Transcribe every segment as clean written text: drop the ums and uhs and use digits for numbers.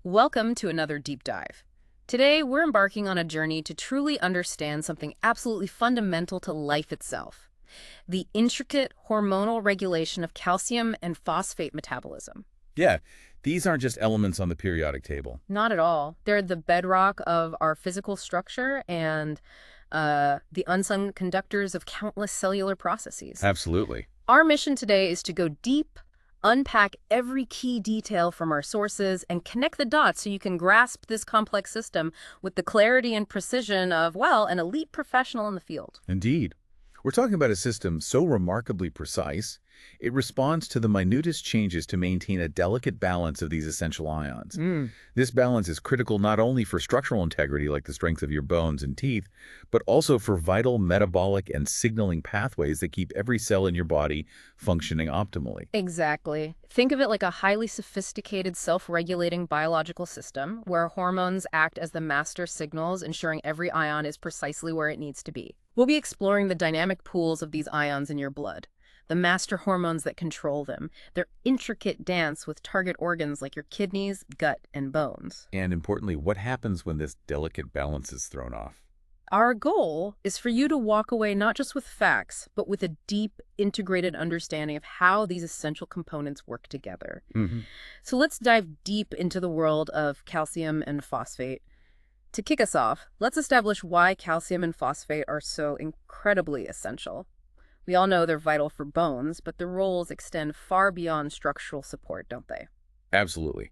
Welcome to another deep dive. Today, we're embarking on a journey to truly understand something absolutely fundamental to life itself, the intricate hormonal regulation of calcium and phosphate metabolism. Yeah, these aren't just elements on the periodic table. Not at all. They're the bedrock of our physical structure and the unsung conductors of countless cellular processes. Absolutely. Our mission today is to go deep, unpack every key detail from our sources, and connect the dots so you can grasp this complex system with the clarity and precision of, well, an elite professional in the field. Indeed. We're talking about a system so remarkably precise, it responds to the minutest changes to maintain a delicate balance of these essential ions. This balance is critical not only for structural integrity, like the strength of your bones and teeth, but also for vital metabolic and signaling pathways that keep every cell in your body functioning optimally. Exactly. Think of it like a highly sophisticated, self-regulating biological system where hormones act as the master signals, ensuring every ion is precisely where it needs to be. We'll be exploring the dynamic pools of these ions in your blood, the master hormones that control them, their intricate dance with target organs like your kidneys, gut, and bones. And importantly, what happens when this delicate balance is thrown off? Our goal is for you to walk away not just with facts, but with a deep, integrated understanding of how these essential components work together. So let's dive deep into the world of calcium and phosphate. To kick us off, let's establish why calcium and phosphate are so incredibly essential. We all know they're vital for bones, but their roles extend far beyond structural support, don't they? Absolutely.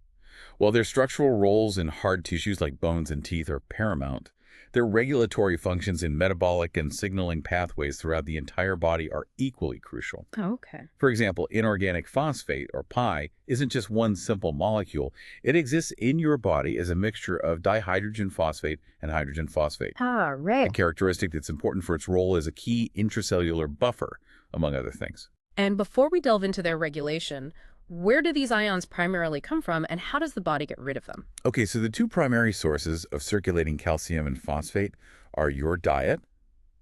While their structural roles in hard tissues like bones and teeth are paramount, their regulatory functions in metabolic and signaling pathways throughout the entire body are equally crucial. Okay. For example, inorganic phosphate, or PI, isn't just one simple molecule. It exists in your body as a mixture of dihydrogen phosphate and hydrogen phosphate, Ah, a right. characteristic that's important for its role as a key intracellular buffer, among other things. And before we delve into their regulation, where do these ions primarily come from, and how does the body get rid of them? Okay, so the two primary sources of circulating calcium and phosphate are your diet,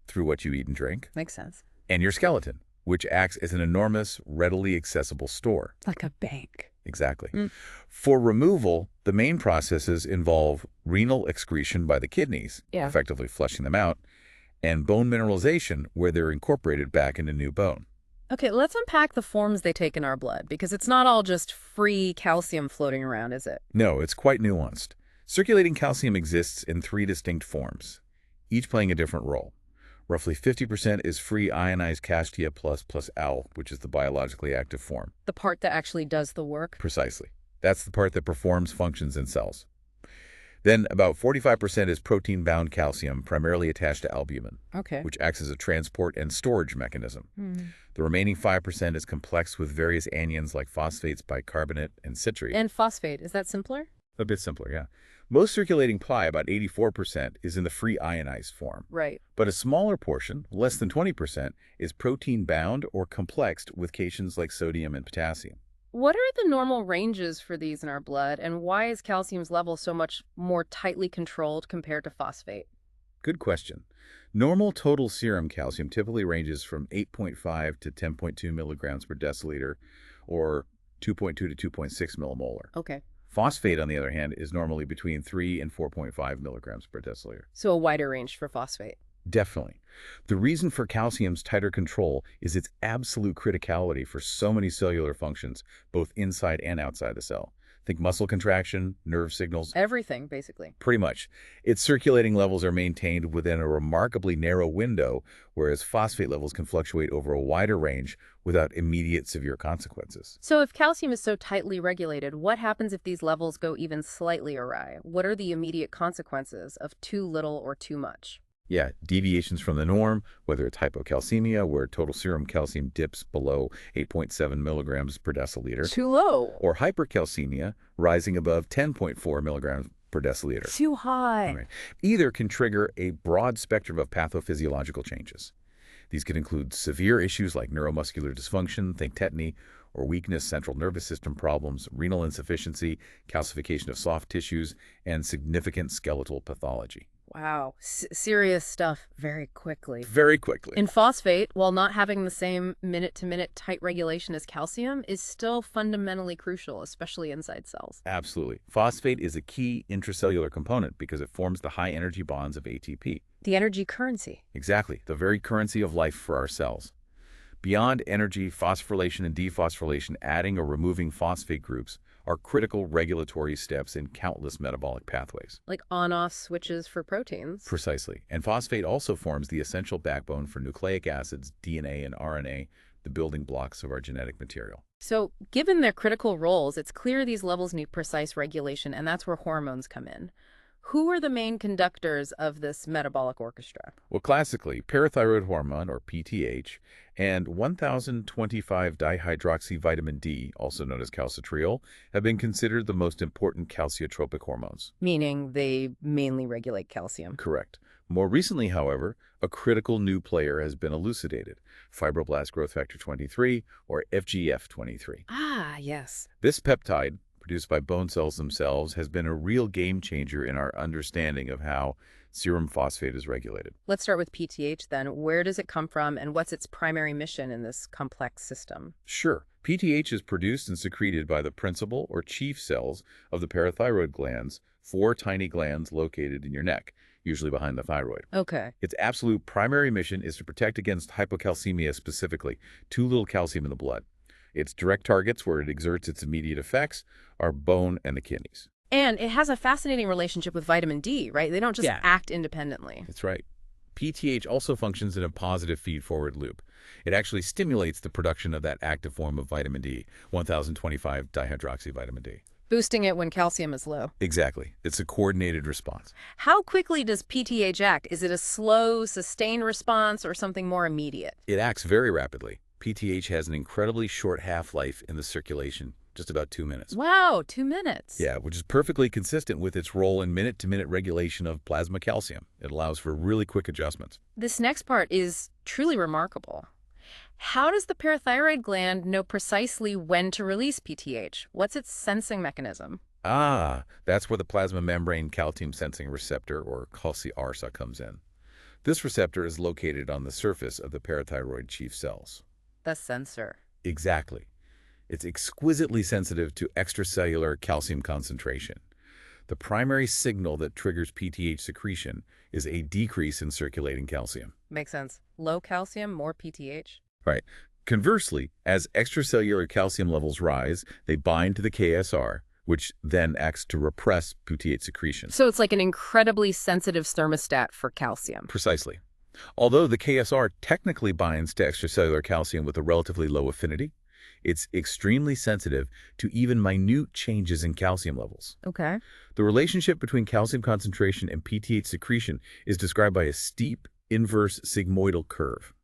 through what you eat and drink, Makes sense. and your skeleton, which acts as an enormous, readily accessible store. Like a bank. Exactly. Mm. For removal, the main processes involve renal excretion by the kidneys, Yeah. effectively flushing them out, and bone mineralization, where they're incorporated back into new bone. Okay, let's unpack the forms they take in our blood, because it's not all just free calcium floating around, is it? No, it's quite nuanced. Circulating calcium exists in three distinct forms, each playing a different role. Roughly 50% is free ionized castia plus Al, which is the biologically active form. The part that actually does the work? Precisely. That's the part that performs functions in cells. Then about 45% is protein-bound calcium, primarily attached to albumin, Okay. which acts as a transport and storage mechanism. The remaining 5% is complex with various anions like phosphates, bicarbonate, and citrate. And phosphate, is that simpler? A bit simpler, yeah. Most circulating PI, about 84%, is in the free ionized form. Right. But a smaller portion, less than 20%, is protein-bound or complexed with cations like sodium and potassium. What are the normal ranges for these in our blood, and why is calcium's level so much more tightly controlled compared to phosphate? Good question. Normal total serum calcium typically ranges from 8.5 to 10.2 milligrams per deciliter, or 2.2 to 2.6 millimolar. Okay. Phosphate, on the other hand, is normally between 3 and 4.5 milligrams per deciliter. So a wider range for phosphate. Definitely. The reason for calcium's tighter control is its absolute criticality for so many cellular functions, both inside and outside the cell. Think muscle contraction, nerve signals. Everything, basically. Pretty much. Its circulating levels are maintained within a remarkably narrow window, whereas phosphate levels can fluctuate over a wider range without immediate severe consequences. So if calcium is so tightly regulated, what happens if these levels go even slightly awry? What are the immediate consequences of too little or too much? Yeah, deviations from the norm, whether it's hypocalcemia, where total serum calcium dips below 8.7 milligrams per deciliter, Too low. or hypercalcemia, rising above 10.4 milligrams per deciliter. Too high. Right. Either can trigger a broad spectrum of pathophysiological changes. These could include severe issues like neuromuscular dysfunction, think tetany, or weakness, central nervous system problems, renal insufficiency, calcification of soft tissues, and significant skeletal pathology. Wow. Serious stuff very quickly. Very quickly. And phosphate, while not having the same minute-to-minute tight regulation as calcium, is still fundamentally crucial, especially inside cells. Absolutely. Phosphate is a key intracellular component because it forms the high-energy bonds of ATP. The energy currency. Exactly, the very currency of life for our cells. Beyond energy, phosphorylation and dephosphorylation, adding or removing phosphate groups are critical regulatory steps in countless metabolic pathways. Like on-off switches for proteins. Precisely. And phosphate also forms the essential backbone for nucleic acids, DNA, and RNA, the building blocks of our genetic material. So, given their critical roles, it's clear these levels need precise regulation, and that's where hormones come in. Who are the main conductors of this metabolic orchestra? Well, classically, parathyroid hormone, or PTH, and 1025-dihydroxyvitamin D, also known as calcitriol, have been considered the most important calciotropic hormones. Meaning they mainly regulate calcium. Correct. More recently, however, a critical new player has been elucidated, fibroblast growth factor 23, or FGF23. Ah, yes. This peptide, produced by bone cells themselves, has been a real game changer in our understanding of how serum phosphate is regulated. Let's start with PTH then. Where does it come from and what's its primary mission in this complex system? Sure. PTH is produced and secreted by the principal or chief cells of the parathyroid glands, 4 tiny glands located in your neck, usually behind the thyroid. Okay. Its absolute primary mission is to protect against hypocalcemia, specifically too little calcium in the blood. Its direct targets where it exerts its immediate effects are bone and the kidneys. And it has a fascinating relationship with vitamin D, right? They don't just act independently. That's right. PTH also functions in a positive feed-forward loop. It actually stimulates the production of that active form of vitamin D, 1025-dihydroxyvitamin D. Boosting it when calcium is low. Exactly. It's a coordinated response. How quickly does PTH act? Is it a slow, sustained response or something more immediate? It acts very rapidly. PTH has an incredibly short half-life in the circulation, just about 2 minutes. Wow, 2 minutes. Yeah, which is perfectly consistent with its role in minute-to-minute regulation of plasma calcium. It allows for really quick adjustments. This next part is truly remarkable. How does the parathyroid gland know precisely when to release PTH? What's its sensing mechanism? Ah, that's where the plasma membrane calcium sensing receptor, or calci-ARSA, comes in. This receptor is located on the surface of the parathyroid chief cells. The sensor. Exactly. It's exquisitely sensitive to extracellular calcium concentration. The primary signal that triggers PTH secretion is a decrease in circulating calcium. Makes sense. Low calcium, more PTH. Right. Conversely, as extracellular calcium levels rise, they bind to the KSR, which then acts to repress PTH secretion. So it's like an incredibly sensitive thermostat for calcium. Precisely. Although the KSR technically binds to extracellular calcium with a relatively low affinity, it's extremely sensitive to even minute changes in calcium levels. Okay. The relationship between calcium concentration and PTH secretion is described by a steep inverse sigmoidal curve.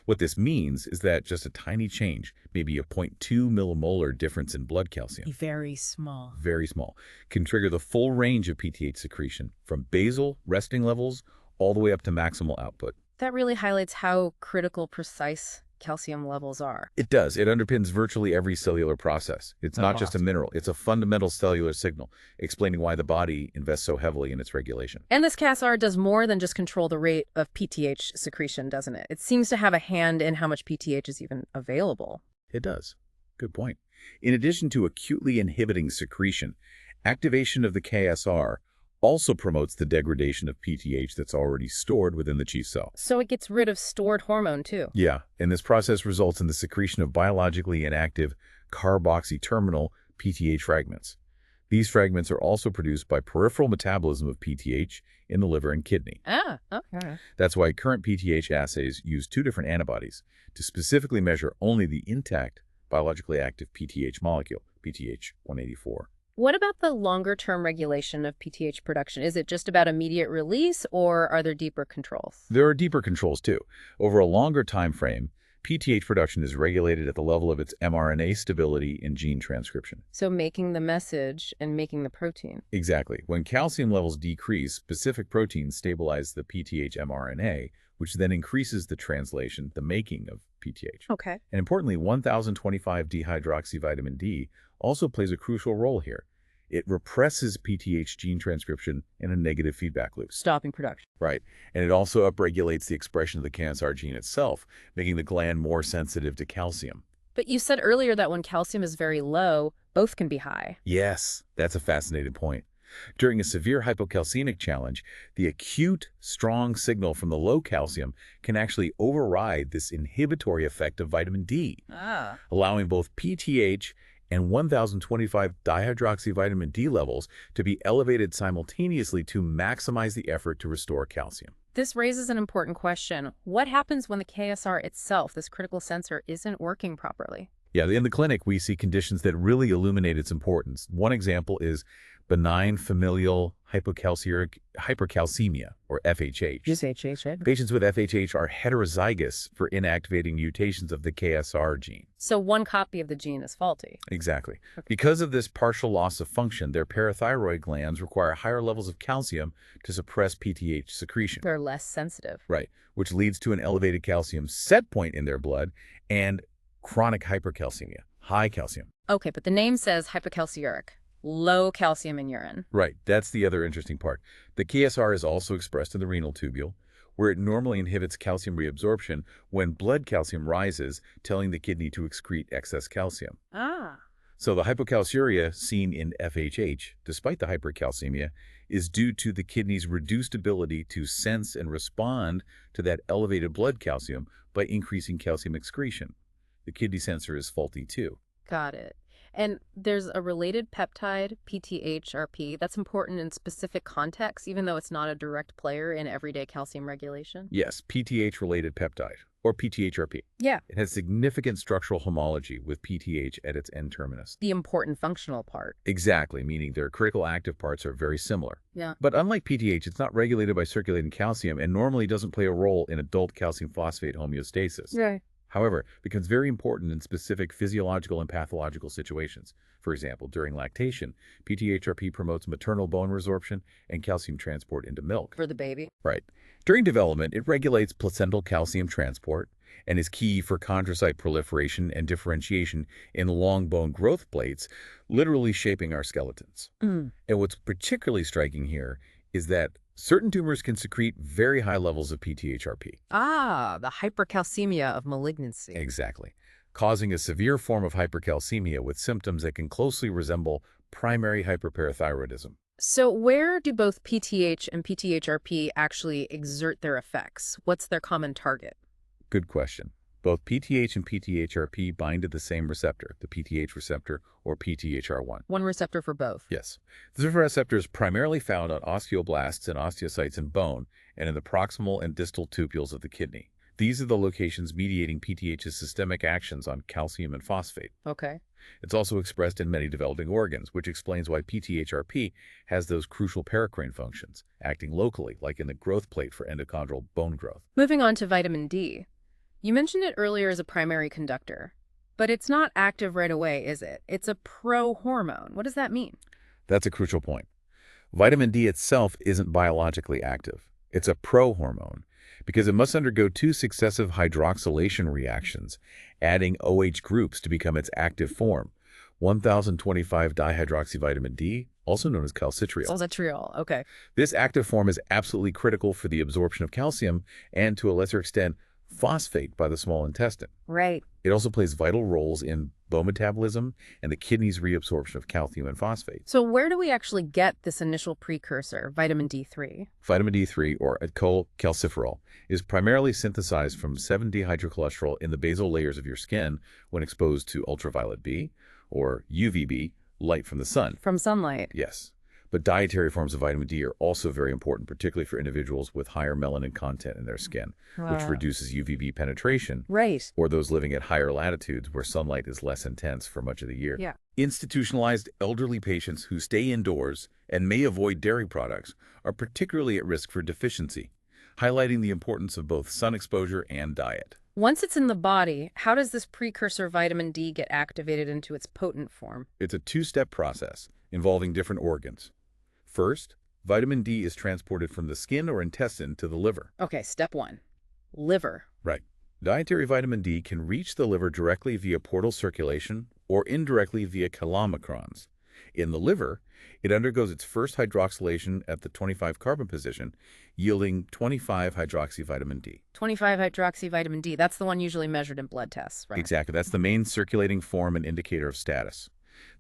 What this means is that just a tiny change, maybe a 0.2 millimolar difference in blood calcium, Very small. very small, can trigger the full range of PTH secretion from basal resting levels all the way up to maximal output. That really highlights how critical precise calcium levels are. It does. It underpins virtually every cellular process. It's not just a mineral. It's a fundamental cellular signal, explaining why the body invests so heavily in its regulation. And this KSR does more than just control the rate of PTH secretion, doesn't it? It seems to have a hand in how much PTH is even available. It does. Good point. In addition to acutely inhibiting secretion, activation of the KSR also promotes the degradation of PTH that's already stored within the chief cell. So it gets rid of stored hormone, too. Yeah, and this process results in the secretion of biologically inactive carboxy-terminal PTH fragments. These fragments are also produced by peripheral metabolism of PTH in the liver and kidney. Ah, okay. That's why current PTH assays use 2 different antibodies to specifically measure only the intact biologically active PTH molecule, PTH 184. What about the longer-term regulation of PTH production? Is it just about immediate release, or are there deeper controls? There are deeper controls, too. Over a longer time frame, PTH production is regulated at the level of its mRNA stability and gene transcription. So making the message and making the protein. Exactly. When calcium levels decrease, specific proteins stabilize the PTH mRNA, which then increases the translation, the making of PTH. Okay. And importantly, 1025-dihydroxyvitamin D also plays a crucial role here. It represses PTH gene transcription in a negative feedback loop. Stopping production. Right. And it also upregulates the expression of the KSR gene itself, making the gland more sensitive to calcium. But you said earlier that when calcium is very low, both can be high. Yes, that's a fascinating point. During a severe hypocalcemic challenge, the acute, strong signal from the low calcium can actually override this inhibitory effect of vitamin D, allowing both PTH and 1025 dihydroxyvitamin D levels to be elevated simultaneously to maximize the effort to restore calcium. This raises an important question. What happens when the KSR itself, this critical sensor, isn't working properly? Yeah, in the clinic, we see conditions that really illuminate its importance. One example is benign familial hypercalcemia, or FHH. Just HH. Patients with FHH are heterozygous for inactivating mutations of the KSR gene. So one copy of the gene is faulty. Exactly. Okay. Because of this partial loss of function, their parathyroid glands require higher levels of calcium to suppress PTH secretion. They're less sensitive. Right, which leads to an elevated calcium set point in their blood and chronic hypercalcemia, high calcium. Okay, but the name says hypocalciuric. Low calcium in urine. Right, that's the other interesting part. The KSR is also expressed in the renal tubule, where it normally inhibits calcium reabsorption when blood calcium rises, telling the kidney to excrete excess calcium. So the hypocalciuria seen in FHH, despite the hypercalcemia, is due to the kidney's reduced ability to sense and respond to that elevated blood calcium by increasing calcium excretion. The kidney sensor is faulty too. Got it. And there's a related peptide, PTHRP, that's important in specific contexts, even though it's not a direct player in everyday calcium regulation? Yes, PTH-related peptide, or PTHRP. Yeah. It has significant structural homology with PTH at its N-terminus. The important functional part. Exactly, meaning their critical active parts are very similar. Yeah. But unlike PTH, it's not regulated by circulating calcium and normally doesn't play a role in adult calcium phosphate homeostasis. Right. However, it becomes very important in specific physiological and pathological situations. For example, during lactation, PTHRP promotes maternal bone resorption and calcium transport into milk. For the baby? Right. During development, it regulates placental calcium transport and is key for chondrocyte proliferation and differentiation in long bone growth plates, literally shaping our skeletons. And what's particularly striking here is that certain tumors can secrete very high levels of PTHRP. The hypercalcemia of malignancy. Exactly. Causing a severe form of hypercalcemia with symptoms that can closely resemble primary hyperparathyroidism. So where do both PTH and PTHRP actually exert their effects? What's their common target? Good question. Both PTH and PTHRP bind to the same receptor, the PTH receptor, or PTHR1. One receptor for both? Yes. This receptor is primarily found on osteoblasts and osteocytes in bone and in the proximal and distal tubules of the kidney. These are the locations mediating PTH's systemic actions on calcium and phosphate. Okay. It's also expressed in many developing organs, which explains why PTHRP has those crucial paracrine functions, acting locally, like in the growth plate for endochondral bone growth. Moving on to vitamin D. You mentioned it earlier as a primary conductor, but it's not active right away, is it? It's a pro-hormone. What does that mean? That's a crucial point. Vitamin D itself isn't biologically active. It's a pro-hormone because it must undergo 2 successive hydroxylation reactions, adding OH groups to become its active form. 1025 dihydroxyvitamin D, also known as calcitriol. Calcitriol, okay. This active form is absolutely critical for the absorption of calcium and, to a lesser extent, phosphate by the small intestine. Right. It also plays vital roles in bone metabolism and the kidney's reabsorption of calcium and phosphate. So where do we actually get this initial precursor, vitamin D3? Vitamin D3, or calciferol, is primarily synthesized from 7-dehydrocholesterol in the basal layers of your skin when exposed to ultraviolet B, or UVB, light from the sun. From sunlight? Yes. But dietary forms of vitamin D are also very important, particularly for individuals with higher melanin content in their skin, which reduces UVB penetration, Right. or those living at higher latitudes where sunlight is less intense for much of the year. Yeah. Institutionalized elderly patients who stay indoors and may avoid dairy products are particularly at risk for deficiency, highlighting the importance of both sun exposure and diet. Once it's in the body, how does this precursor vitamin D get activated into its potent form? It's a 2-step process involving different organs. First, vitamin D is transported from the skin or intestine to the liver. Okay, step 1. Liver. Right. Dietary vitamin D can reach the liver directly via portal circulation or indirectly via chylomicrons. In the liver, it undergoes its first hydroxylation at the 25-carbon position, yielding 25-hydroxyvitamin D. 25-hydroxyvitamin D, that's the one usually measured in blood tests, right? Exactly. That's the main circulating form and indicator of status.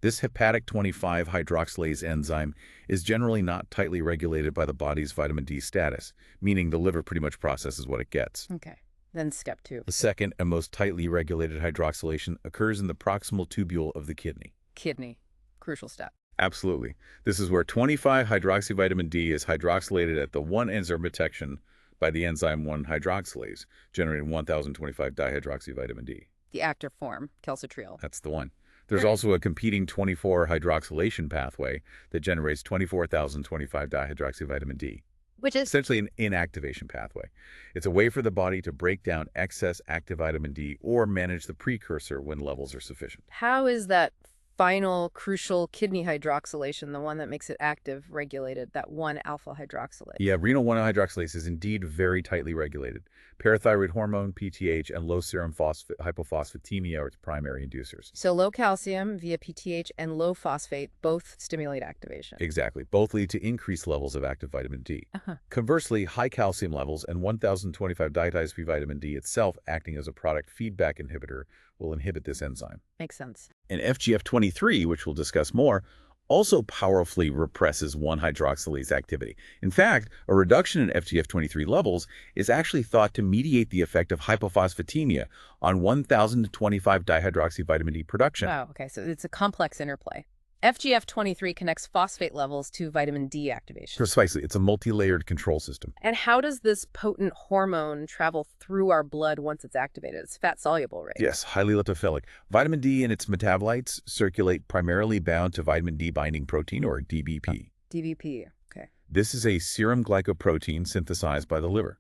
This hepatic 25-hydroxylase enzyme is generally not tightly regulated by the body's vitamin D status, meaning the liver pretty much processes what it gets. Okay. Then step 2. The second and most tightly regulated hydroxylation occurs in the proximal tubule of the kidney. Kidney. Crucial step. Absolutely. This is where 25-hydroxyvitamin D is hydroxylated at the 1-enzyme retection by the enzyme 1-hydroxylase, generating 1025-dihydroxyvitamin D. The active form, calcitriol. That's the one. There's also a competing 24-hydroxylation pathway that generates 24,025-dihydroxyvitamin D. Which is Essentially an inactivation pathway. It's a way for the body to break down excess active vitamin D or manage the precursor when levels are sufficient. How is that final crucial kidney hydroxylation the one that makes it active regulated, that 1-alpha hydroxylase? Yeah, renal 1-hydroxylase is indeed very tightly regulated. Parathyroid hormone, PTH, and low serum hypophosphatemia are its primary inducers. So low calcium via PTH and low phosphate both stimulate activation. Exactly. Both lead to increased levels of active vitamin D. Conversely, high calcium levels and 1025-dihydroxyvitamin D itself acting as a product feedback inhibitor will inhibit this enzyme. Makes sense. And FGF23, which we'll discuss more, also powerfully represses 1-hydroxylase activity. In fact, a reduction in FGF23 levels is actually thought to mediate the effect of hypophosphatemia on 1025-dihydroxyvitamin D production. Wow, okay, so it's a complex interplay. FGF23 connects phosphate levels to vitamin D activation. Precisely. It's a multi-layered control system. And how does this potent hormone travel through our blood once it's activated? It's fat-soluble, right? Yes, highly lipophilic. Vitamin D and its metabolites circulate primarily bound to vitamin D binding protein, or DBP. DBP, okay. This is a serum glycoprotein synthesized by the liver.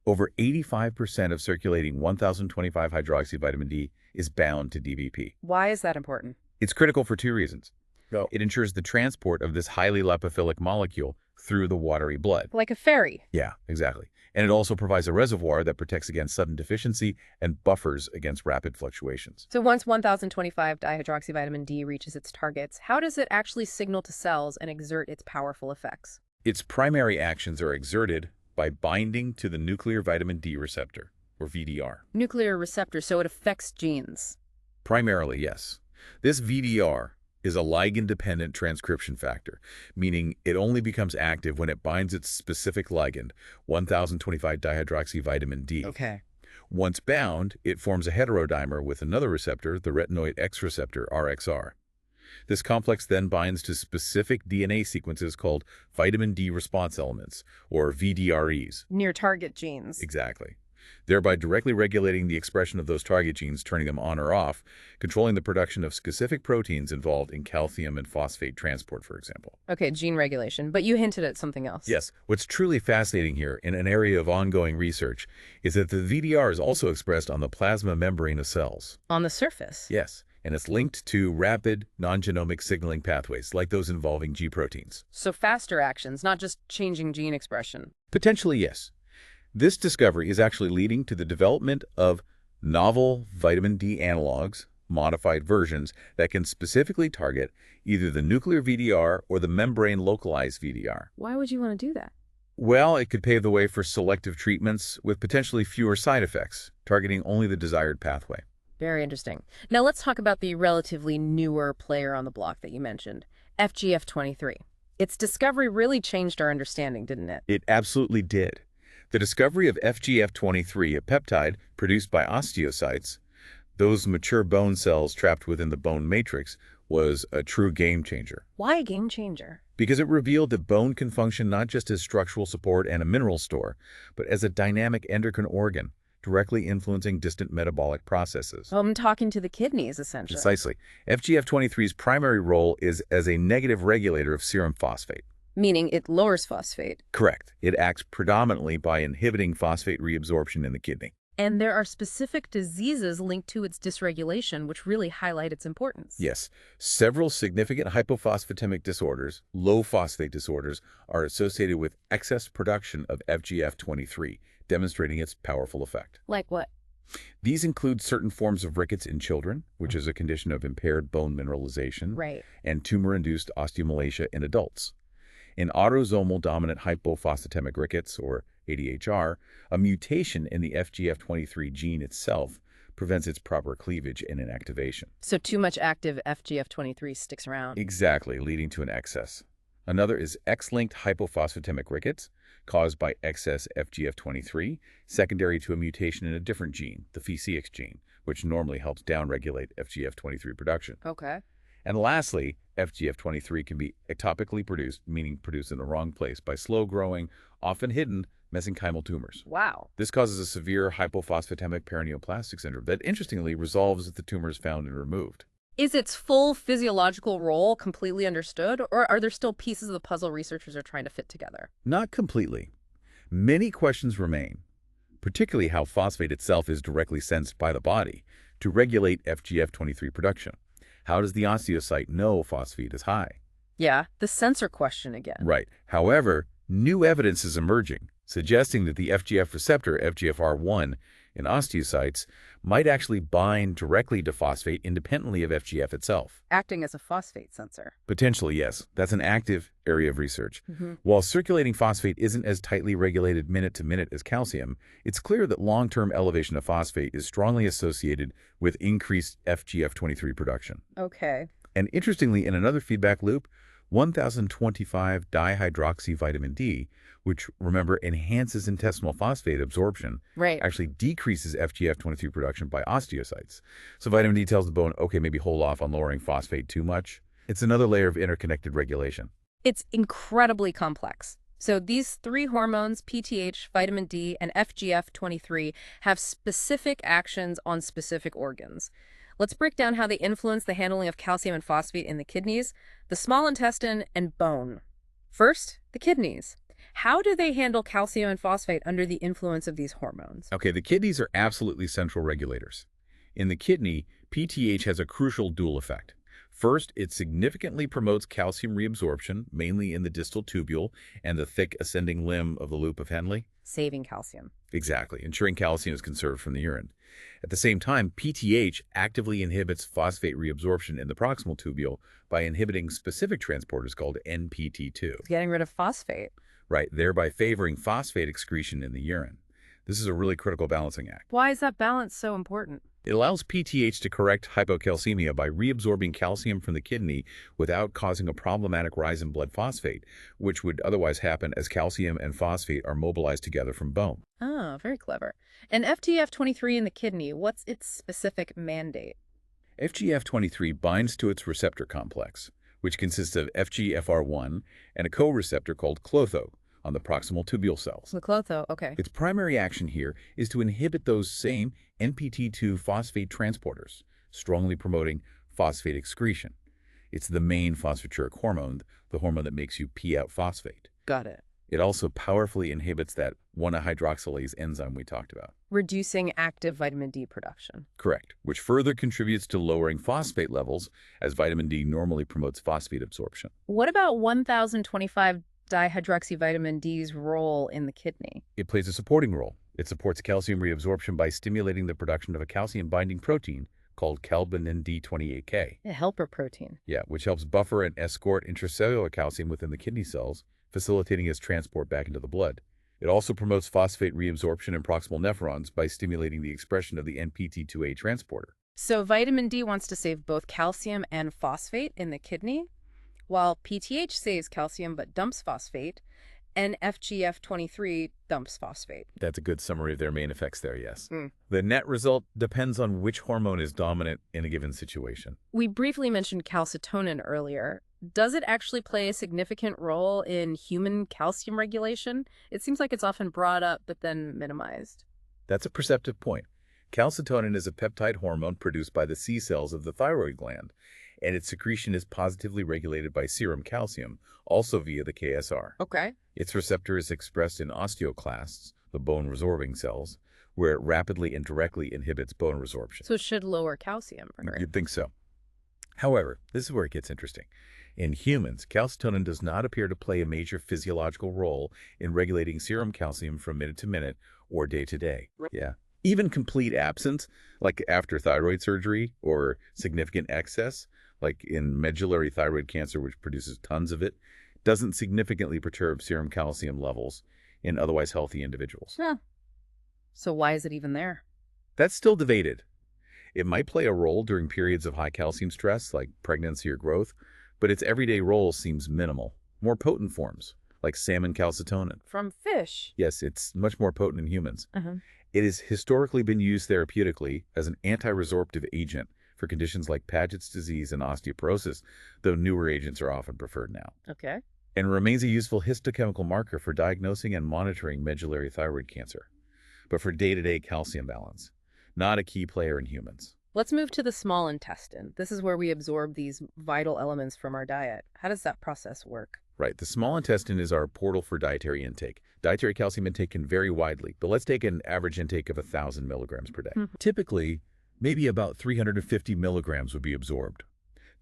Over 85% of circulating 1025-hydroxyvitamin D is bound to DBP. Why is that important? It's critical for 2 reasons. It ensures the transport of this highly lipophilic molecule through the watery blood. Like a ferry. Yeah, exactly. And it also provides a reservoir that protects against sudden deficiency and buffers against rapid fluctuations. So once 1025-dihydroxyvitamin D reaches its targets, how does it actually signal to cells and exert its powerful effects? Its primary actions are exerted by binding to the nuclear vitamin D receptor, or VDR. Nuclear receptor, so it affects genes. Primarily, yes. This VDR is a ligand-dependent transcription factor, meaning it only becomes active when it binds its specific ligand, 1025-dihydroxyvitamin D. Okay. Once bound, it forms a heterodimer with another receptor, the retinoid X receptor, RXR. This complex then binds to specific DNA sequences called vitamin D response elements, or VDREs. Near target genes. Exactly. Thereby directly regulating the expression of those target genes, turning them on or off, controlling the production of specific proteins involved in calcium and phosphate transport, for example. Okay, gene regulation. But you hinted at something else. Yes. What's truly fascinating here, in an area of ongoing research, is that the VDR is also expressed on the plasma membrane of cells. On the surface? Yes. And it's linked to rapid, non-genomic signaling pathways, like those involving G proteins. So faster actions, not just changing gene expression. Potentially, yes. This discovery is actually leading to the development of novel vitamin D analogs, modified versions, that can specifically target either the nuclear VDR or the membrane-localized VDR. Why would you want to do that? Well, it could pave the way for selective treatments with potentially fewer side effects, targeting only the desired pathway. Very interesting. Now let's talk about the relatively newer player on the block that you mentioned, FGF23. Its discovery really changed our understanding, didn't it? It absolutely did. The discovery of FGF23, a peptide produced by osteocytes, those mature bone cells trapped within the bone matrix, was a true game changer. Why a game changer? Because it revealed that bone can function not just as structural support and a mineral store, but as a dynamic endocrine organ, directly influencing distant metabolic processes. I'm talking to the kidneys, essentially. Precisely. FGF23's primary role is as a negative regulator of serum phosphate. Meaning it lowers phosphate. Correct. It acts predominantly by inhibiting phosphate reabsorption in the kidney. And there are specific diseases linked to its dysregulation, which really highlight its importance. Yes. Several significant hypophosphatemic disorders, low phosphate disorders, are associated with excess production of FGF23, demonstrating its powerful effect. Like what? These include certain forms of rickets in children, which is a condition of impaired bone mineralization, Right. and tumor-induced osteomalacia in adults. In autosomal dominant hypophosphatemic rickets, or ADHR, a mutation in the FGF23 gene itself prevents its proper cleavage and inactivation. So too much active FGF23 sticks around. Exactly, leading to an excess. Another is X-linked hypophosphatemic rickets, caused by excess FGF23, secondary to a mutation in a different gene, the PHYSIOLOgy gene, which normally helps downregulate FGF23 production. Okay. And lastly, FGF23 can be ectopically produced, meaning produced in the wrong place, by slow-growing, often hidden, mesenchymal tumors. Wow. This causes a severe hypophosphatemic paraneoplastic syndrome that, interestingly, resolves if the tumor is found and removed. Is its full physiological role completely understood, or are there still pieces of the puzzle researchers are trying to fit together? Not completely. Many questions remain, particularly how phosphate itself is directly sensed by the body to regulate FGF23 production. How does the osteocyte know phosphate is high? Yeah, the sensor question again. Right. However, new evidence is emerging, suggesting that the FGF receptor, FGFR1, in osteocytes might actually bind directly to phosphate independently of FGF itself. Acting as a phosphate sensor. Potentially, yes. That's an active area of research. While circulating phosphate isn't as tightly regulated minute to minute as calcium, it's clear that long-term elevation of phosphate is strongly associated with increased FGF23 production. Okay. And interestingly, in another feedback loop, 1025-dihydroxyvitamin D, which, remember, enhances intestinal phosphate absorption, Right. actually decreases FGF23 production by osteocytes. So vitamin D tells the bone, okay, maybe hold off on lowering phosphate too much. It's another layer of interconnected regulation. It's incredibly complex. So these three hormones, PTH, vitamin D, and FGF23, have specific actions on specific organs. Let's break down how they influence the handling of calcium and phosphate in the kidneys, the small intestine, and bone. First, the kidneys. How do they handle calcium and phosphate under the influence of these hormones? Okay, the kidneys are absolutely central regulators. In the kidney, PTH has a crucial dual effect. First, it significantly promotes calcium reabsorption, mainly in the distal tubule and the thick ascending limb of the loop of Henle. Saving calcium. Exactly, ensuring calcium is conserved from the urine. At the same time, PTH actively inhibits phosphate reabsorption in the proximal tubule by inhibiting specific transporters called NPT2. Getting rid of phosphate. Right, thereby favoring phosphate excretion in the urine. This is a really critical balancing act. Why is that balance so important? It allows PTH to correct hypocalcemia by reabsorbing calcium from the kidney without causing a problematic rise in blood phosphate, which would otherwise happen as calcium and phosphate are mobilized together from bone. Oh, very clever. And FGF23 in the kidney, what's its specific mandate? FGF23 binds to its receptor complex, which consists of FGFR1 and a co-receptor called clotho on the proximal tubule cells. The clotho, okay. Its primary action here is to inhibit those same NPT2 phosphate transporters, strongly promoting phosphate excretion. It's the main phosphaturic hormone, the hormone that makes you pee out phosphate. Got it. It also powerfully inhibits that 1-hydroxylase enzyme we talked about. Reducing active vitamin D production. Correct, which further contributes to lowering phosphate levels as vitamin D normally promotes phosphate absorption. What about 1025-dihydroxyvitamin D's role in the kidney? It plays a supporting role. It supports calcium reabsorption by stimulating the production of a calcium-binding protein called calbinin D28K. A helper protein. Yeah, which helps buffer and escort intracellular calcium within the kidney cells, facilitating its transport back into the blood. It also promotes phosphate reabsorption in proximal nephrons by stimulating the expression of the NPT2A transporter. So vitamin D wants to save both calcium and phosphate in the kidney, while PTH saves calcium but dumps phosphate, and FGF23 dumps phosphate. That's a good summary of their main effects there, yes. The net result depends on which hormone is dominant in a given situation. We briefly mentioned calcitonin earlier. Does it actually play a significant role in human calcium regulation? It seems like it's often brought up but then minimized. That's a perceptive point. Calcitonin is a peptide hormone produced by the C cells of the thyroid gland, and its secretion is positively regulated by serum calcium, also via the KSR. Okay. Its receptor is expressed in osteoclasts, the bone-resorbing cells, where it rapidly and directly inhibits bone resorption. So it should lower calcium, right? You'd think so. However, this is where it gets interesting. In humans, calcitonin does not appear to play a major physiological role in regulating serum calcium from minute to minute or day to day. Yeah. Even complete absence, like after thyroid surgery or significant excess, like in medullary thyroid cancer, which produces tons of it, doesn't significantly perturb serum calcium levels in otherwise healthy individuals. Huh. So why is it even there? That's still debated. It might play a role during periods of high calcium stress, like pregnancy or growth, but its everyday role seems minimal. More potent forms, like salmon calcitonin. From fish? Yes, it's much more potent in humans. Uh-huh. It has historically been used therapeutically as an anti-resorptive agent for conditions like Paget's disease and osteoporosis, though newer agents are often preferred now. Okay. And remains a useful histochemical marker for diagnosing and monitoring medullary thyroid cancer, but for day-to-day calcium balance, not a key player in humans. Let's move to the small intestine. This is where we absorb these vital elements from our diet. How does that process work? Right, the small intestine is our portal for dietary intake. Dietary calcium intake can vary widely, but let's take an average intake of 1,000 milligrams per day. Typically, maybe about 350 milligrams would be absorbed.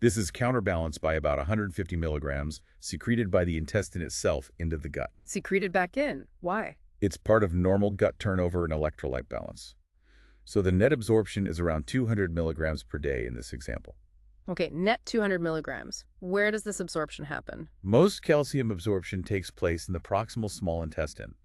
This is counterbalanced by about 150 milligrams secreted by the intestine itself into the gut. Secreted back in. Why? It's part of normal gut turnover and electrolyte balance. So the net absorption is around 200 milligrams per day in this example. Okay, net 200 milligrams. Where does this absorption happen? Most calcium absorption takes place in the proximal small intestine,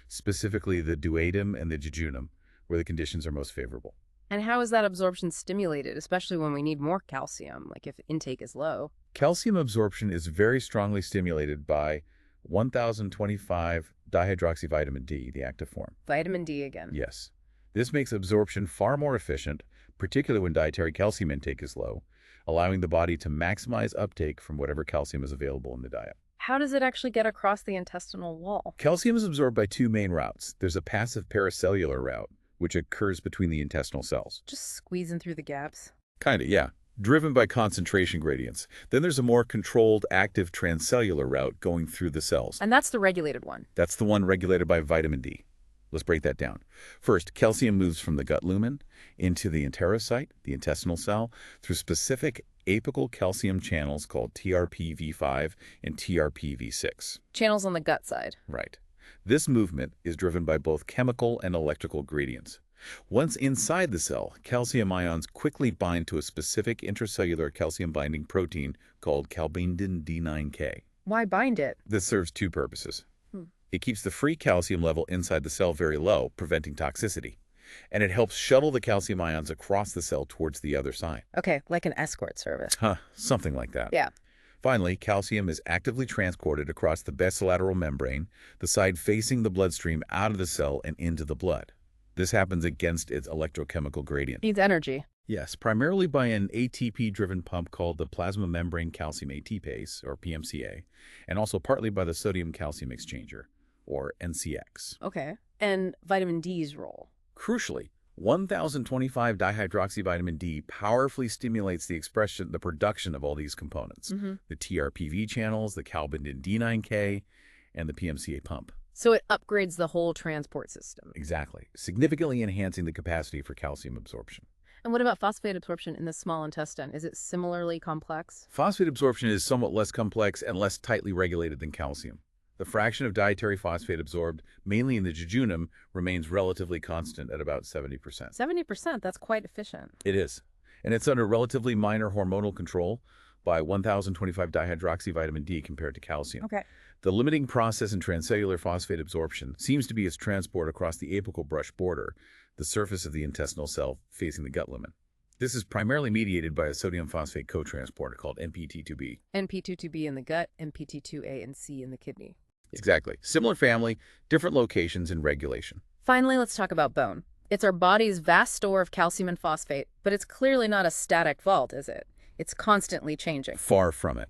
specifically the duodenum and the jejunum, where the conditions are most favorable. And how is that absorption stimulated, especially when we need more calcium, like if intake is low? Calcium absorption is very strongly stimulated by 1025 dihydroxyvitamin D, the active form. Vitamin D again. Yes. This makes absorption far more efficient, particularly when dietary calcium intake is low, allowing the body to maximize uptake from whatever calcium is available in the diet. How does it actually get across the intestinal wall? Calcium is absorbed by two main routes. There's a passive paracellular route, which occurs between the intestinal cells. Just squeezing through the gaps. Kinda, yeah. Driven by concentration gradients. Then there's a more controlled, active transcellular route going through the cells. And that's the regulated one. That's the one regulated by vitamin D. Let's break that down. First, calcium moves from the gut lumen into the enterocyte, the intestinal cell, through specific apical calcium channels called TRPV5 and TRPV6. Channels on the gut side. Right. This movement is driven by both chemical and electrical gradients. Once inside the cell, calcium ions quickly bind to a specific intracellular calcium-binding protein called calbindin D9K. Why bind it? This serves two purposes. It keeps the free calcium level inside the cell very low, preventing toxicity. And it helps shuttle the calcium ions across the cell towards the other side. Okay, like an escort service. Something like that. Yeah. Finally, calcium is actively transported across the basolateral membrane, the side facing the bloodstream out of the cell and into the blood. This happens against its electrochemical gradient. Needs energy. Yes, primarily by an ATP-driven pump called the plasma membrane calcium ATPase, or PMCA, and also partly by the sodium calcium exchanger, or NCX. Okay. And vitamin D's role? Crucially, 1025 dihydroxyvitamin D powerfully stimulates the production of all these components. The TRPV channels, the calbindin D9K, and the PMCA pump. So it upgrades the whole transport system. Exactly, significantly enhancing the capacity for calcium absorption. And what about phosphate absorption in the small intestine? Is it similarly complex? Phosphate absorption is somewhat less complex and less tightly regulated than calcium. The fraction of dietary phosphate absorbed, mainly in the jejunum, remains relatively constant at about 70%. 70%? That's quite efficient. It is. And it's under relatively minor hormonal control by 1025 dihydroxyvitamin D compared to calcium. Okay. The limiting process in transcellular phosphate absorption seems to be its transport across the apical brush border, the surface of the intestinal cell facing the gut lumen. This is primarily mediated by a sodium phosphate cotransporter called NPT2B. NP22B in the gut, NPT2A and C in the kidney. Exactly. Similar family, different locations and regulation. Finally, let's talk about bone. It's our body's vast store of calcium and phosphate, but it's clearly not a static vault, is it? It's constantly changing. Far from it.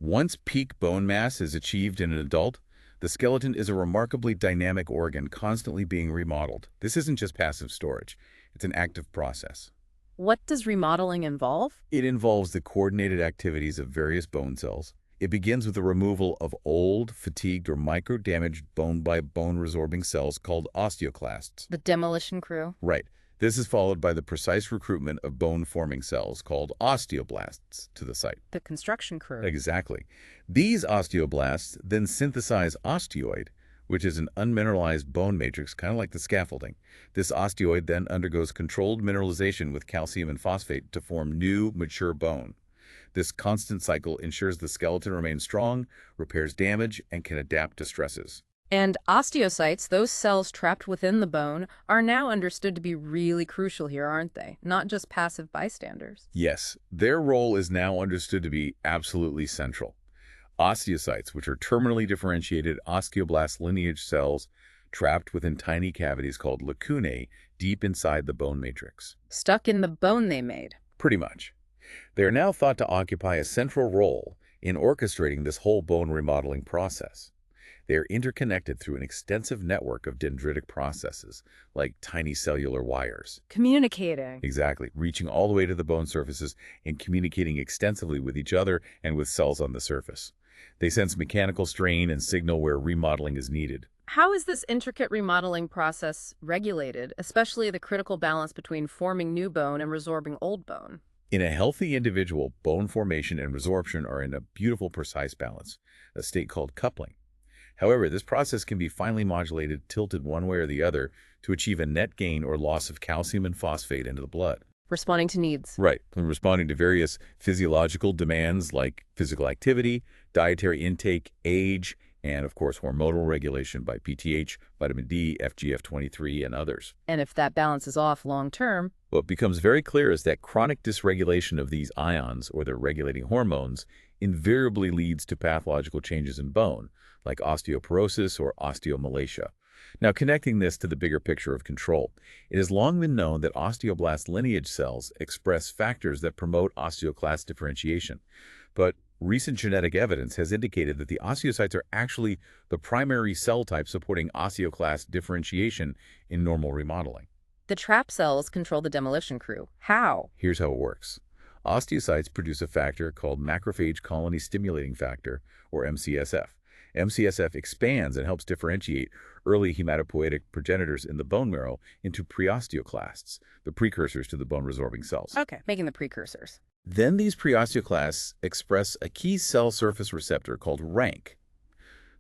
Once peak bone mass is achieved in an adult, the skeleton is a remarkably dynamic organ constantly being remodeled. This isn't just passive storage. It's an active process. What does remodeling involve? It involves the coordinated activities of various bone cells. It begins with the removal of old, fatigued, or micro-damaged bone-by-bone resorbing cells called osteoclasts. The demolition crew? Right. This is followed by the precise recruitment of bone-forming cells called osteoblasts to the site. The construction crew? Exactly. These osteoblasts then synthesize osteoid, which is an unmineralized bone matrix, kind of like the scaffolding. This osteoid then undergoes controlled mineralization with calcium and phosphate to form new, mature bone. This constant cycle ensures the skeleton remains strong, repairs damage, and can adapt to stresses. And osteocytes, those cells trapped within the bone, are now understood to be really crucial here, aren't they? Not just passive bystanders. Yes, their role is now understood to be absolutely central. Osteocytes, which are terminally differentiated osteoblast lineage cells trapped within tiny cavities called lacunae deep inside the bone matrix. Stuck in the bone they made. Pretty much. They are now thought to occupy a central role in orchestrating this whole bone remodeling process. They are interconnected through an extensive network of dendritic processes, like tiny cellular wires. Communicating. Exactly, reaching all the way to the bone surfaces and communicating extensively with each other and with cells on the surface. They sense mechanical strain and signal where remodeling is needed. How is this intricate remodeling process regulated, especially the critical balance between forming new bone and resorbing old bone? In a healthy individual, bone formation and resorption are in a beautiful, precise balance, a state called coupling. However, this process can be finely modulated, tilted one way or the other, to achieve a net gain or loss of calcium and phosphate into the blood. Responding to needs. Right, and responding to various physiological demands like physical activity, dietary intake, age, and of course hormonal regulation by PTH, vitamin D, FGF23, and others. And if that balance is off long term, What becomes very clear is that chronic dysregulation of these ions, or their regulating hormones, invariably leads to pathological changes in bone, like osteoporosis or osteomalacia. Now, connecting this to the bigger picture of control, it has long been known that osteoblast lineage cells express factors that promote osteoclast differentiation. But recent genetic evidence has indicated that the osteocytes are actually the primary cell type supporting osteoclast differentiation in normal remodeling. the trap cells control the demolition crew. How? Here's how it works. Osteocytes produce a factor called macrophage colony stimulating factor, or MCSF. MCSF expands and helps differentiate early hematopoietic progenitors in the bone marrow into preosteoclasts, the precursors to the bone-resorbing cells. Okay, making the precursors. Then these preosteoclasts express a key cell surface receptor called rank.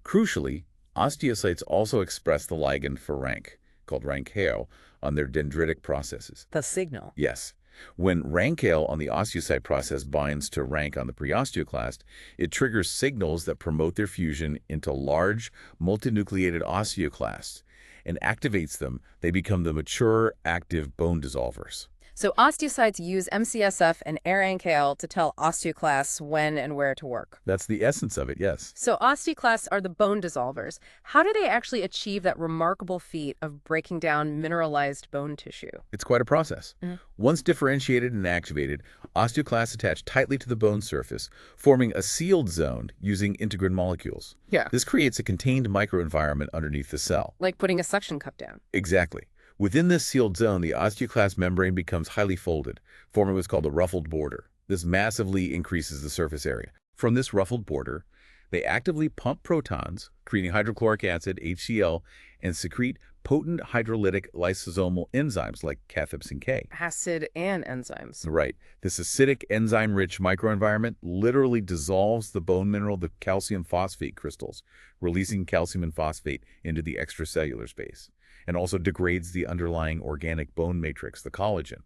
Crucially, osteocytes also express the ligand for rank, called RANKale, on their dendritic processes. The signal. Yes. When RANKale on the osteocyte process binds to rank on the preosteoclast, it triggers signals that promote their fusion into large, multinucleated osteoclasts and activates them. They become the mature, active bone dissolvers. So osteocytes use MCSF and RANKale to tell osteoclasts when and where to work. That's the essence of it, yes. So osteoclasts are the bone dissolvers. How do they actually achieve that remarkable feat of breaking down mineralized bone tissue? It's quite a process. Mhm. Once differentiated and activated, osteoclasts attach tightly to the bone surface, forming a sealed zone using integrin molecules. Yeah. This creates a contained microenvironment underneath the cell. Like putting a suction cup down. Exactly. Within this sealed zone, the osteoclast membrane becomes highly folded, forming what's called a ruffled border. This massively increases the surface area. From this ruffled border, they actively pump protons, creating hydrochloric acid, HCl, and secrete potent hydrolytic lysosomal enzymes like cathepsin K. Acid and enzymes. Right. This acidic, enzyme-rich microenvironment literally dissolves the bone mineral, the calcium phosphate crystals, releasing calcium and phosphate into the extracellular space, and also degrades the underlying organic bone matrix, the collagen.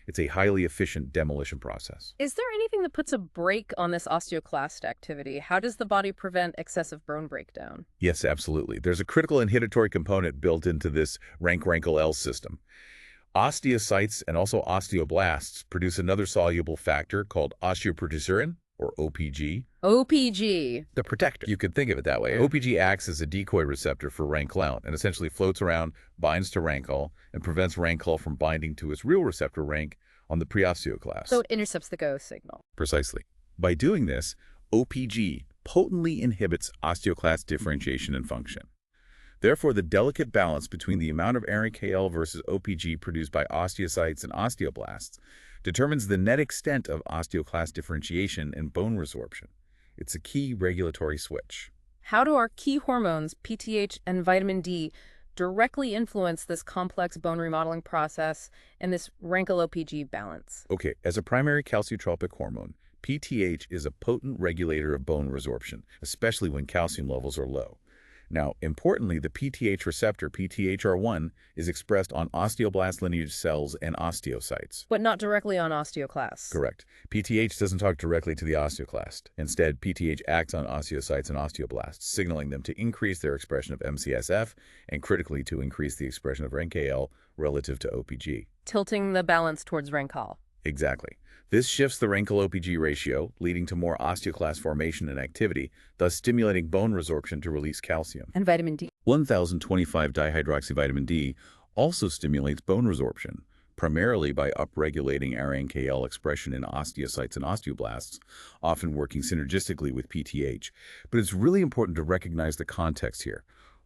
It's a highly efficient demolition process. Is there anything that puts a brake on this osteoclast activity? How does the body prevent excessive bone breakdown? Yes, absolutely. There's a critical inhibitory component built into this rank-rankle-L system. Osteocytes and also osteoblasts produce another soluble factor called osteoprogesterone, or OPG. OPG. The protector. You could think of it that way. OPG acts as a decoy receptor for RANKL and essentially floats around, binds to RANKL, and prevents RANKL from binding to its real receptor rank on the preosteoclast. So it intercepts the go signal. Precisely. By doing this, OPG potently inhibits osteoclast differentiation and function. Therefore, the delicate balance between the amount of RANKL versus OPG produced by osteocytes and osteoblasts determines the net extent of osteoclast differentiation and bone resorption. It's a key regulatory switch. How do our key hormones, PTH and vitamin D, directly influence this complex bone remodeling process and this RANKL-OPG balance? Okay, as a primary calciotropic hormone, PTH is a potent regulator of bone resorption, especially when calcium levels are low. Now, importantly, the PTH receptor, PTHR1, is expressed on osteoblast lineage cells and osteocytes. But not directly on osteoclasts. Correct. PTH doesn't talk directly to the osteoclast. Instead, PTH acts on osteocytes and osteoblasts, signaling them to increase their expression of MCSF and critically to increase the expression of RNKL relative to OPG. Tilting the balance towards RNKL. Exactly. This shifts the RNKL-OPG ratio, leading to more osteoclast formation and activity, thus stimulating bone resorption to release calcium. And vitamin D. 1025-dihydroxyvitamin D also stimulates bone resorption, primarily by upregulating RNKL expression in osteocytes and osteoblasts, often working synergistically with PTH. But it's really important to recognize the context here.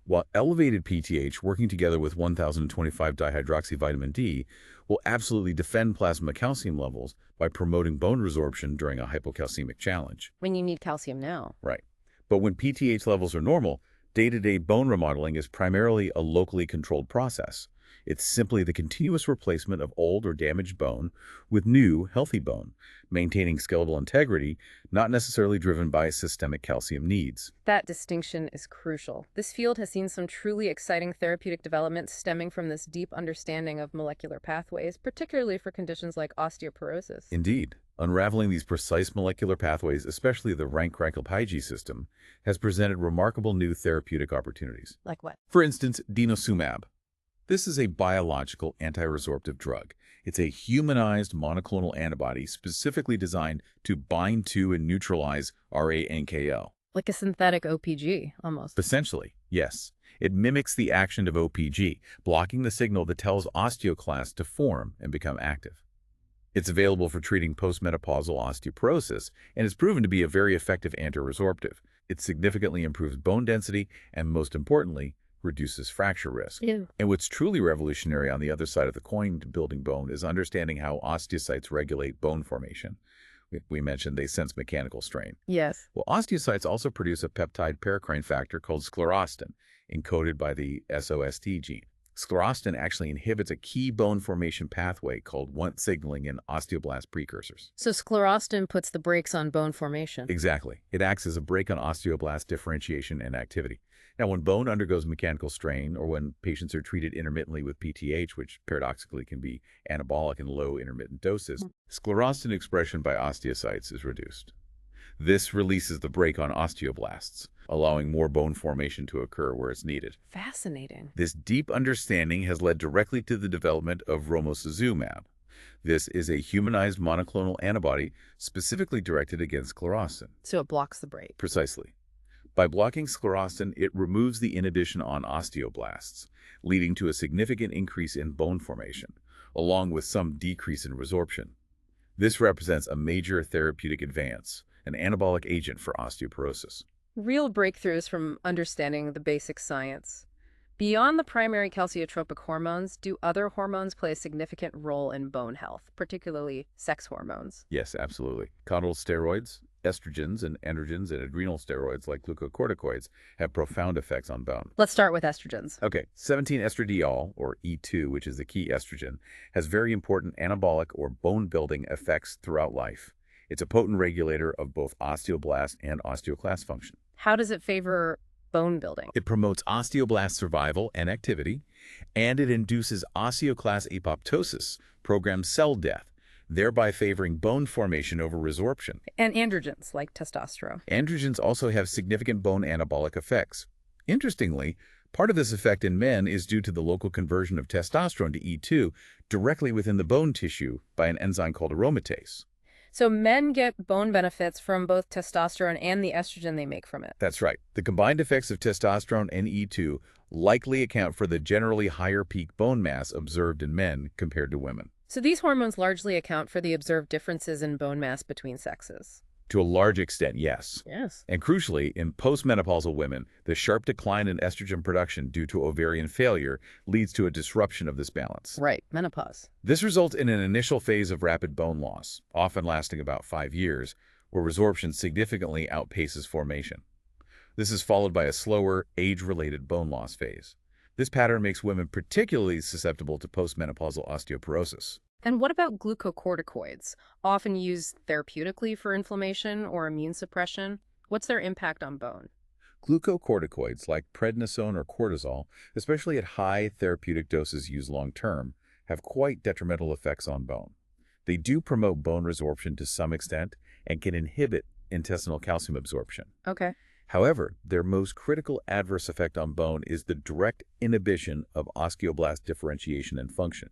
While elevated PTH working together with 1025-dihydroxyvitamin D will absolutely defend plasma calcium levels by promoting bone resorption during a hypocalcemic challenge. When you need calcium now. Right. But when PTH levels are normal, day-to-day bone remodeling is primarily a locally controlled process. It's simply the continuous replacement of old or damaged bone with new, healthy bone, maintaining skeletal integrity, not necessarily driven by systemic calcium needs. That distinction is crucial. This field has seen some truly exciting therapeutic developments stemming from this deep understanding of molecular pathways, particularly for conditions like osteoporosis. Indeed. Unraveling these precise molecular pathways, especially the rank-Rankel-Pyge system, has presented remarkable new therapeutic opportunities. Like what? For instance, denosumab. This is a biological anti-resorptive drug. It's a humanized monoclonal antibody specifically designed to bind to and neutralize RANKL. Like a synthetic OPG, almost. Essentially, yes. It mimics the action of OPG, blocking the signal that tells osteoclasts to form and become active. It's available for treating postmenopausal osteoporosis and is proven to be a very effective anti-resorptive. It significantly improves bone density and, most importantly, reduces fracture risk. Yeah. And what's truly revolutionary on the other side of the coin to building bone is understanding how osteocytes regulate bone formation. We mentioned they sense mechanical strain. Yes. Well, osteocytes also produce a peptide paracrine factor called sclerostin, encoded by the SOST gene. Sclerostin actually inhibits a key bone formation pathway called Wnt signaling in osteoblast precursors. So sclerostin puts the brakes on bone formation. Exactly. It acts as a brake on osteoblast differentiation and activity. Now, when bone undergoes mechanical strain or when patients are treated intermittently with PTH, which paradoxically can be anabolic in low intermittent doses, sclerostin expression by osteocytes is reduced. This releases the brake on osteoblasts, allowing more bone formation to occur where it's needed. Fascinating. This deep understanding has led directly to the development of romosozumab. This is a humanized monoclonal antibody specifically directed against sclerostin. So it blocks the brake. Precisely. By blocking sclerostin, it removes the inhibition on osteoblasts, leading to a significant increase in bone formation, along with some decrease in resorption. This represents a major therapeutic advance, an anabolic agent for osteoporosis. Real breakthroughs from understanding the basic science. Beyond the primary calciotropic hormones, do other hormones play a significant role in bone health, particularly sex hormones? Yes, absolutely. Cotyl steroids, estrogens, and androgens, and adrenal steroids like glucocorticoids have profound effects on bone. Let's start with estrogens. Okay, 17-estradiol, or E2, which is the key estrogen, has very important anabolic or bone-building effects throughout life. It's a potent regulator of both osteoblast and osteoclast function. How does it favor bone building? It promotes osteoblast survival and activity, and it induces osteoclast apoptosis, programmed cell death, thereby favoring bone formation over resorption. And androgens, like testosterone. Androgens also have significant bone anabolic effects. Interestingly, part of this effect in men is due to the local conversion of testosterone to E2 directly within the bone tissue by an enzyme called aromatase. So men get bone benefits from both testosterone and the estrogen they make from it. That's right. The combined effects of testosterone and E2 likely account for the generally higher peak bone mass observed in men compared to women. So these hormones largely account for the observed differences in bone mass between sexes. To a large extent, yes. Yes. And crucially, in postmenopausal women, the sharp decline in estrogen production due to ovarian failure leads to a disruption of this balance. Right, menopause. This results in an initial phase of rapid bone loss, often lasting about 5 years, where resorption significantly outpaces formation. This is followed by a slower, age-related bone loss phase. This pattern makes women particularly susceptible to postmenopausal osteoporosis. And what about glucocorticoids, often used therapeutically for inflammation or immune suppression? What's their impact on bone? Glucocorticoids like prednisone or cortisol, especially at high therapeutic doses used long-term, have quite detrimental effects on bone. They do promote bone resorption to some extent and can inhibit intestinal calcium absorption. Okay. However, their most critical adverse effect on bone is the direct inhibition of osteoblast differentiation and function.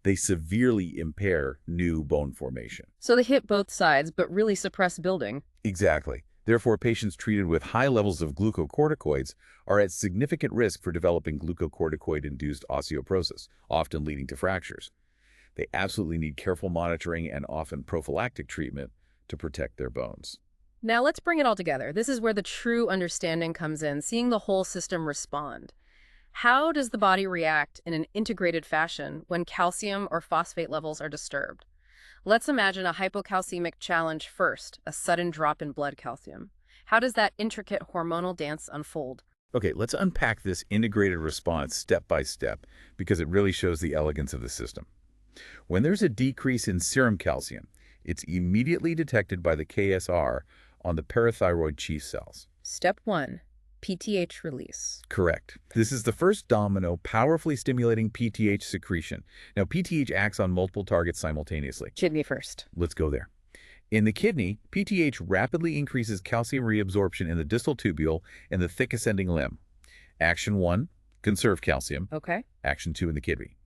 They severely impair new bone formation. So they hit both sides, but really suppress building. Exactly. Therefore, patients treated with high levels of glucocorticoids are at significant risk for developing glucocorticoid-induced osteoporosis, often leading to fractures. They absolutely need careful monitoring and often prophylactic treatment to protect their bones. Now let's bring it all together. This is where the true understanding comes in, seeing the whole system respond. How does the body react in an integrated fashion when calcium or phosphate levels are disturbed? Let's imagine a hypocalcemic challenge first, a sudden drop in blood calcium. How does that intricate hormonal dance unfold? Okay, let's unpack this integrated response step by step because it really shows the elegance of the system. When there's a decrease in serum calcium, it's immediately detected by the KSR on the parathyroid chief cells. Step 1. PTH release. Correct. This is the first domino powerfully stimulating PTH secretion. Now, PTH acts on multiple targets simultaneously. Kidney first. Let's go there. In the kidney, PTH rapidly increases calcium reabsorption in the distal tubule and the thick ascending limb. Action 1, conserve calcium. Okay. Action 2 in the kidney.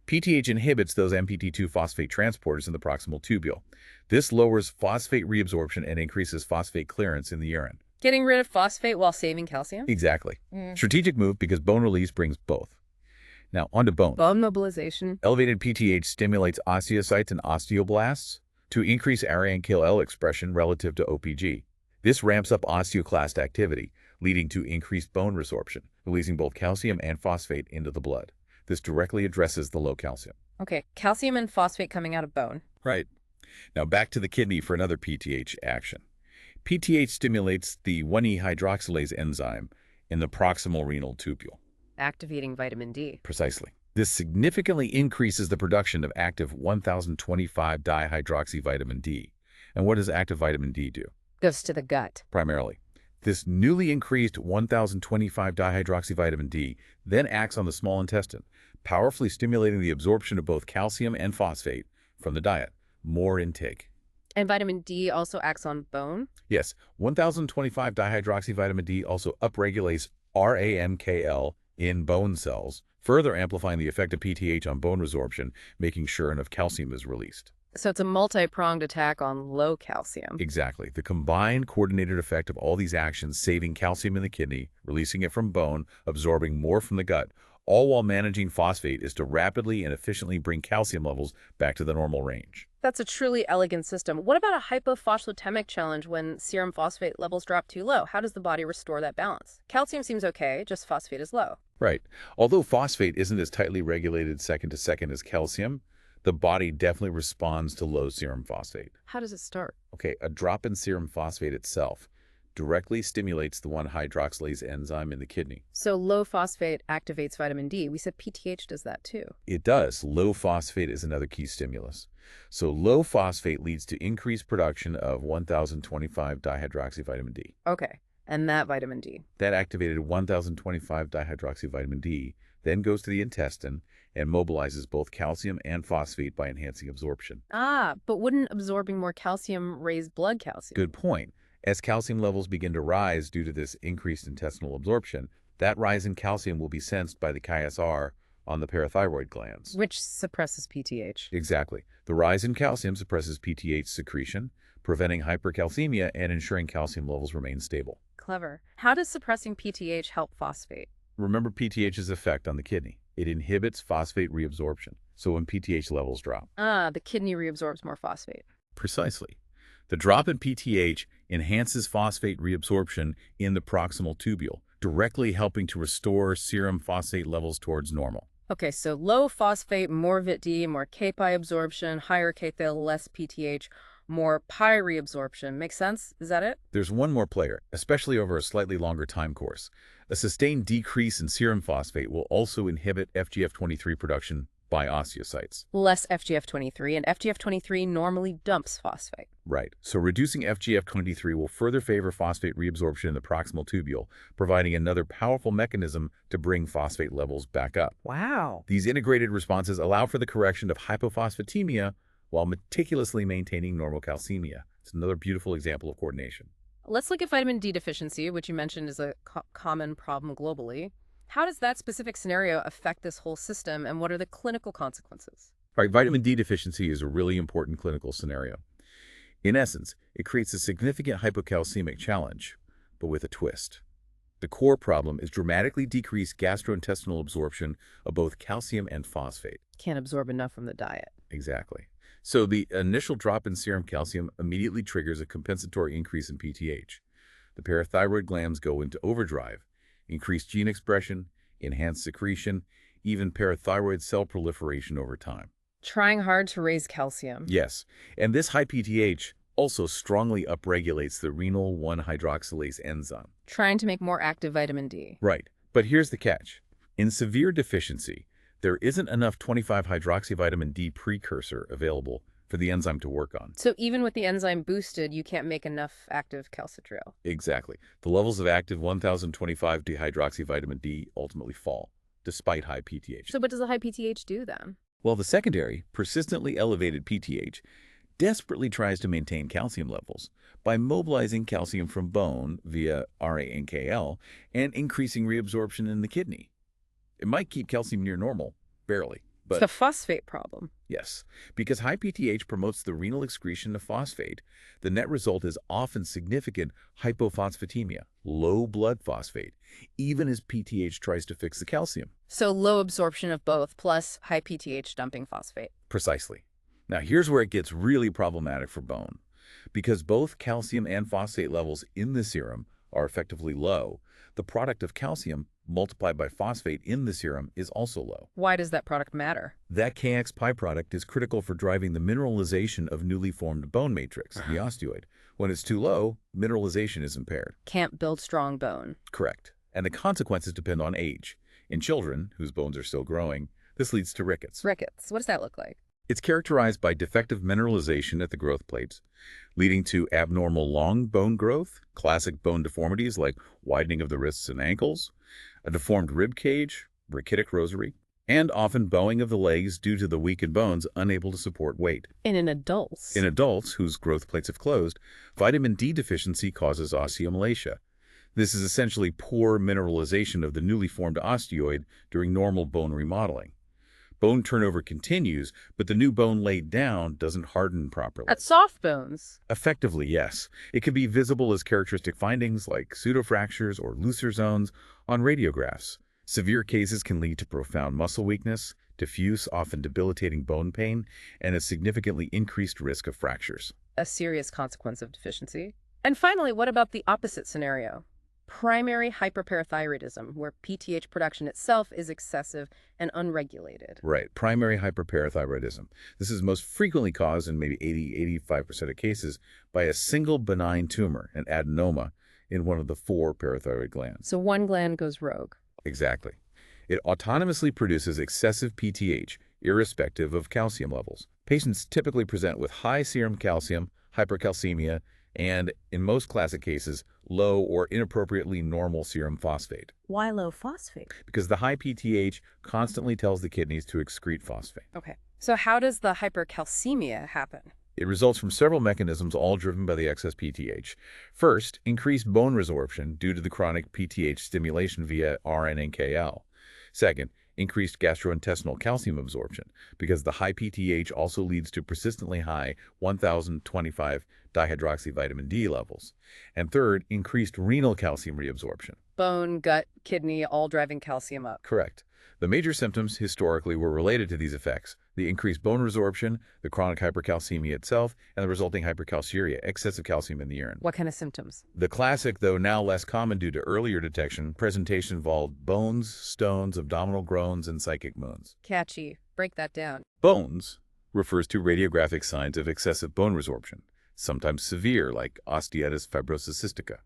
PTH inhibits those MPT2 phosphate transporters in the proximal tubule. This lowers phosphate reabsorption and increases phosphate clearance in the urine. Getting rid of phosphate while saving calcium? Exactly. Strategic move because bone release brings both. Now, onto bone. Bone mobilization. Elevated PTH stimulates osteocytes and osteoblasts to increase ARANKL expression relative to OPG. This ramps up osteoclast activity, leading to increased bone resorption, releasing both calcium and phosphate into the blood. This directly addresses the low calcium. Okay, calcium and phosphate coming out of bone. Right. Now back to the kidney for another PTH action. PTH stimulates the 1E hydroxylase enzyme in the proximal renal tubule. Activating vitamin D. Precisely. This significantly increases the production of active 1025-dihydroxyvitamin D. And what does active vitamin D do? Goes to the gut. Primarily. This newly increased 1025-dihydroxyvitamin D then acts on the small intestine, powerfully stimulating the absorption of both calcium and phosphate from the diet. More intake. And vitamin D also acts on bone? Yes, 1025-dihydroxyvitamin D also upregulates RANKL in bone cells, further amplifying the effect of PTH on bone resorption, making sure enough calcium is released. So it's a multi-pronged attack on low calcium. Exactly. The combined coordinated effect of all these actions, saving calcium in the kidney, releasing it from bone, absorbing more from the gut, all while managing phosphate, is to rapidly and efficiently bring calcium levels back to the normal range. That's a truly elegant system. What about a hypophosphatemic challenge when serum phosphate levels drop too low? How does the body restore that balance? Calcium seems okay, just phosphate is low. Right. Although phosphate isn't as tightly regulated second to second as calcium, the body definitely responds to low serum phosphate. How does it start? Okay, a drop in serum phosphate itself directly stimulates the 1-hydroxylase enzyme in the kidney. So low phosphate activates vitamin D. We said PTH does that too. It does. Low phosphate is another key stimulus. So low phosphate leads to increased production of 1025-dihydroxyvitamin D. Okay, and that vitamin D? That activated 1025-dihydroxyvitamin D then goes to the intestine and mobilizes both calcium and phosphate by enhancing absorption. Ah, but wouldn't absorbing more calcium raise blood calcium? Good point. As calcium levels begin to rise due to this increased intestinal absorption, that rise in calcium will be sensed by the KSR on the parathyroid glands. Which suppresses PTH. Exactly. The rise in calcium suppresses PTH secretion, preventing hypercalcemia and ensuring calcium levels remain stable. Clever. How does suppressing PTH help phosphate? Remember PTH's effect on the kidney. It inhibits phosphate reabsorption, so when PTH levels drop. Ah, the kidney reabsorbs more phosphate. Precisely. The drop in PTH enhances phosphate reabsorption in the proximal tubule, directly helping to restore serum phosphate levels towards normal. Okay, so low phosphate, more VIT-D, more Kpi absorption, higher Kthal, less PTH, more Pi reabsorption. Makes sense? Is that it? There's one more player, especially over a slightly longer time course. A sustained decrease in serum phosphate will also inhibit FGF23 production by osteocytes. Less FGF23, and FGF23 normally dumps phosphate. Right. So reducing FGF23 will further favor phosphate reabsorption in the proximal tubule, providing another powerful mechanism to bring phosphate levels back up. Wow. These integrated responses allow for the correction of hypophosphatemia while meticulously maintaining normal calcemia. It's another beautiful example of coordination. Let's look at vitamin D deficiency, which you mentioned is a common problem globally. How does that specific scenario affect this whole system, and what are the clinical consequences? All right, vitamin D deficiency is a really important clinical scenario. In essence, it creates a significant hypocalcemic challenge, but with a twist. The core problem is dramatically decreased gastrointestinal absorption of both calcium and phosphate. Can't absorb enough from the diet. Exactly. So the initial drop in serum calcium immediately triggers a compensatory increase in PTH. The parathyroid glands go into overdrive, increased gene expression, enhanced secretion, even parathyroid cell proliferation over time. Trying hard to raise calcium. Yes, and this high PTH also strongly upregulates the renal 1-hydroxylase enzyme. Trying to make more active vitamin D. Right, but here's the catch. In severe deficiency, there isn't enough 25-hydroxyvitamin D precursor available for the enzyme to work on. So even with the enzyme boosted, you can't make enough active calcitriol. Exactly. The levels of active 1025-dehydroxyvitamin D ultimately fall, despite high PTH. So what does a high PTH do then? Well, the secondary, persistently elevated PTH desperately tries to maintain calcium levels by mobilizing calcium from bone via RANKL and increasing reabsorption in the kidney. It might keep calcium near normal, barely. But it's the phosphate problem. Yes, because high PTH promotes the renal excretion of phosphate, the net result is often significant hypophosphatemia, low blood phosphate, even as PTH tries to fix the calcium. So low absorption of both, plus high PTH dumping phosphate. Precisely. Now here's where it gets really problematic for bone. Because both calcium and phosphate levels in the serum are effectively low, the product of calcium multiplied by phosphate in the serum is also low. Why does that product matter? That Kx pi product is critical for driving the mineralization of newly formed bone matrix, the osteoid. When it's too low, mineralization is impaired. Can't build strong bone. Correct. And the consequences depend on age. In children, whose bones are still growing, this leads to rickets. Rickets, what does that look like? It's characterized by defective mineralization at the growth plates, leading to abnormal long bone growth, classic bone deformities like widening of the wrists and ankles, a deformed rib cage, ricketic rosary, and often bowing of the legs due to the weakened bones unable to support weight. In adults? In adults whose growth plates have closed, vitamin D deficiency causes osteomalacia. This is essentially poor mineralization of the newly formed osteoid during normal bone remodeling. Bone turnover continues, but the new bone laid down doesn't harden properly. At soft bones? Effectively, yes. It can be visible as characteristic findings like pseudofractures or looser zones on radiographs. Severe cases can lead to profound muscle weakness, diffuse, often debilitating bone pain, and a significantly increased risk of fractures. A serious consequence of deficiency. And finally, what about the opposite scenario? Primary hyperparathyroidism, where PTH production itself is excessive and unregulated. Right, primary hyperparathyroidism. This is most frequently caused in maybe 80–85% of cases by a single benign tumor, an adenoma, in one of the 4 parathyroid glands. So one gland goes rogue. Exactly. It autonomously produces excessive PTH, irrespective of calcium levels. Patients typically present with high serum calcium, hypercalcemia, and, in most classic cases, low or inappropriately normal serum phosphate. Why low phosphate? Because the high PTH constantly tells the kidneys to excrete phosphate. Okay. So how does the hypercalcemia happen? It results from several mechanisms, all driven by the excess PTH. First, increased bone resorption due to the chronic PTH stimulation via RNNKL. Second, increased gastrointestinal calcium absorption, because the high PTH also leads to persistently high 1025-dihydroxyvitamin D levels. And third, increased renal calcium reabsorption. Bone, gut, kidney, all driving calcium up. Correct. The major symptoms historically were related to these effects: the increased bone resorption, the chronic hypercalcemia itself, and the resulting hypercalciuria, excessive calcium in the urine. What kind of symptoms? The classic, though now less common due to earlier detection, presentation involved bones, stones, abdominal groans, and psychic moans. Catchy. Break that down. Bones refers to radiographic signs of excessive bone resorption, sometimes severe, like osteitis fibrosis cystica.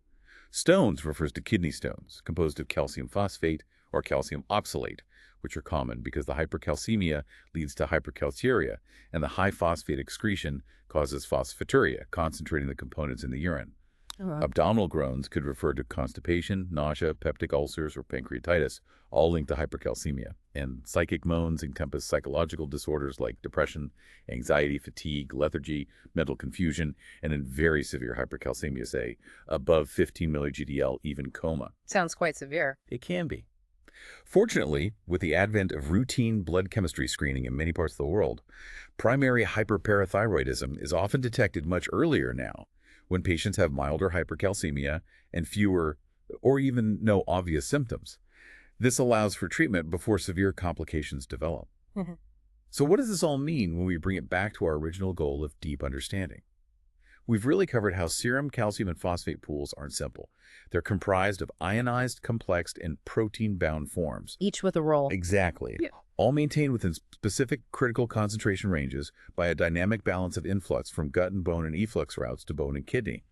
Stones refers to kidney stones, composed of calcium phosphate or calcium oxalate, which are common because the hypercalcemia leads to hypercalciuria, and the high phosphate excretion causes phosphaturia, concentrating the components in the urine. Abdominal groans could refer to constipation, nausea, peptic ulcers, or pancreatitis, all linked to hypercalcemia. And psychic moans encompass psychological disorders like depression, anxiety, fatigue, lethargy, mental confusion, and in very severe hypercalcemia, say, above 15 milli-GDL, even coma. Sounds quite severe. It can be. Fortunately, with the advent of routine blood chemistry screening in many parts of the world, primary hyperparathyroidism is often detected much earlier now, when patients have milder hypercalcemia and fewer or even no obvious symptoms. This allows for treatment before severe complications develop. So what does this all mean when we bring it back to our original goal of deep understanding? We've really covered how serum calcium and phosphate pools aren't simple. They're comprised of ionized, complex, and protein-bound forms. Each with a role. Exactly. Yeah. All maintained within specific critical concentration ranges by a dynamic balance of influx from gut and bone and efflux routes to bone and kidney.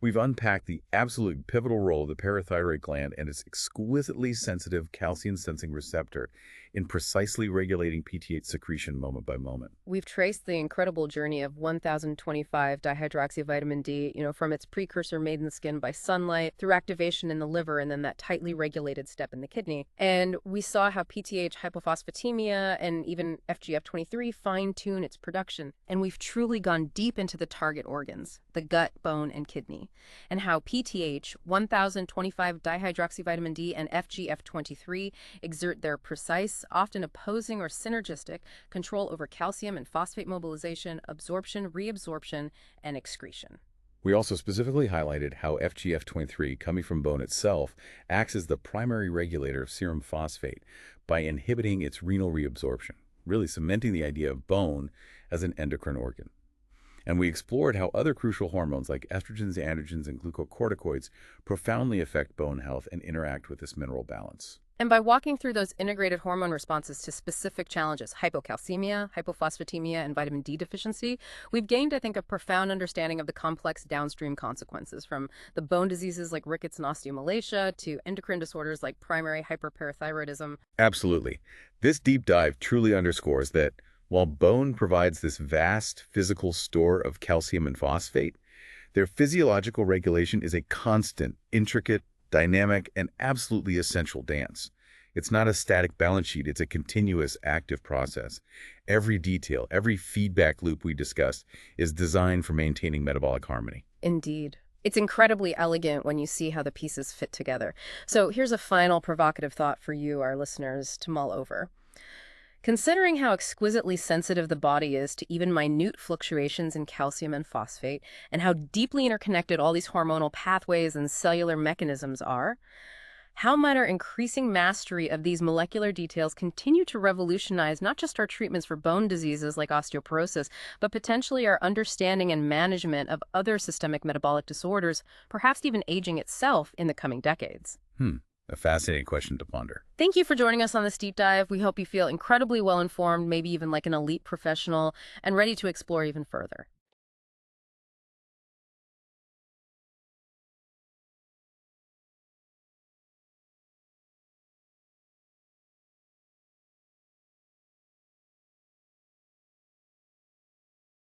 We've unpacked the absolute pivotal role of the parathyroid gland and its exquisitely sensitive calcium-sensing receptor in precisely regulating PTH secretion moment by moment. We've traced the incredible journey of 1025-dihydroxyvitamin D, from its precursor made in the skin by sunlight through activation in the liver and then that tightly regulated step in the kidney. And we saw how PTH hypophosphatemia and even FGF23 fine-tune its production. And we've truly gone deep into the target organs, the gut, bone, and kidney, and how PTH, 1025-dihydroxyvitamin D, and FGF23 exert their precise, often opposing or synergistic, control over calcium and phosphate mobilization, absorption, reabsorption, and excretion. We also specifically highlighted how FGF23, coming from bone itself, acts as the primary regulator of serum phosphate by inhibiting its renal reabsorption, really cementing the idea of bone as an endocrine organ. And we explored how other crucial hormones like estrogens, androgens, and glucocorticoids profoundly affect bone health and interact with this mineral balance. And by walking through those integrated hormone responses to specific challenges, hypocalcemia, hypophosphatemia, and vitamin D deficiency, we've gained, I think, a profound understanding of the complex downstream consequences, from the bone diseases like rickets and osteomalacia to endocrine disorders like primary hyperparathyroidism. Absolutely. This deep dive truly underscores that while bone provides this vast physical store of calcium and phosphate, their physiological regulation is a constant, intricate, dynamic, and absolutely essential dance. It's not a static balance sheet, it's a continuous, active process. Every detail, every feedback loop we discussed is designed for maintaining metabolic harmony. Indeed. It's incredibly elegant when you see how the pieces fit together. So here's a final provocative thought for you, our listeners, to mull over. Considering how exquisitely sensitive the body is to even minute fluctuations in calcium and phosphate, and how deeply interconnected all these hormonal pathways and cellular mechanisms are, how might our increasing mastery of these molecular details continue to revolutionize not just our treatments for bone diseases like osteoporosis, but potentially our understanding and management of other systemic metabolic disorders, perhaps even aging itself in the coming decades? A fascinating question to ponder. Thank you for joining us on this deep dive. We hope you feel incredibly well informed, maybe even like an elite professional, and ready to explore even further.